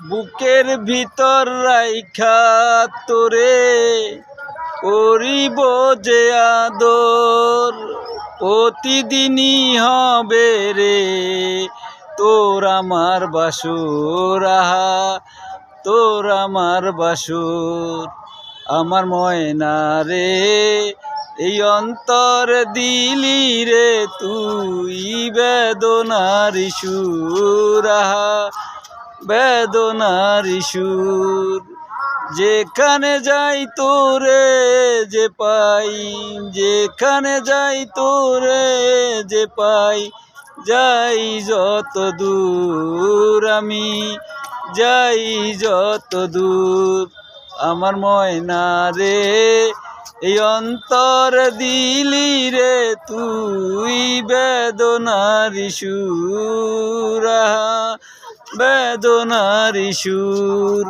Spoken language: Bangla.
বুকের ভিতর রাইখা তোরে করিব যে আদর, প্রতিদিনই হবে রে তোর আমার বাসুর। আহা তোর আমার বাসুর, আমার ময়না রে এই অন্তর দিলি রে তুই বেদনার সুর। আহা বেদনার সুর, যেখানে যাই তোরে যে পাই, যেখানে যাই তোরে যে পাই, যাই যত দূর আমি, যাই যত দূর। আমার ময়না রে এই অন্তর দিলি রে তুই বেদনার সুর। আহা বেদনার সুর।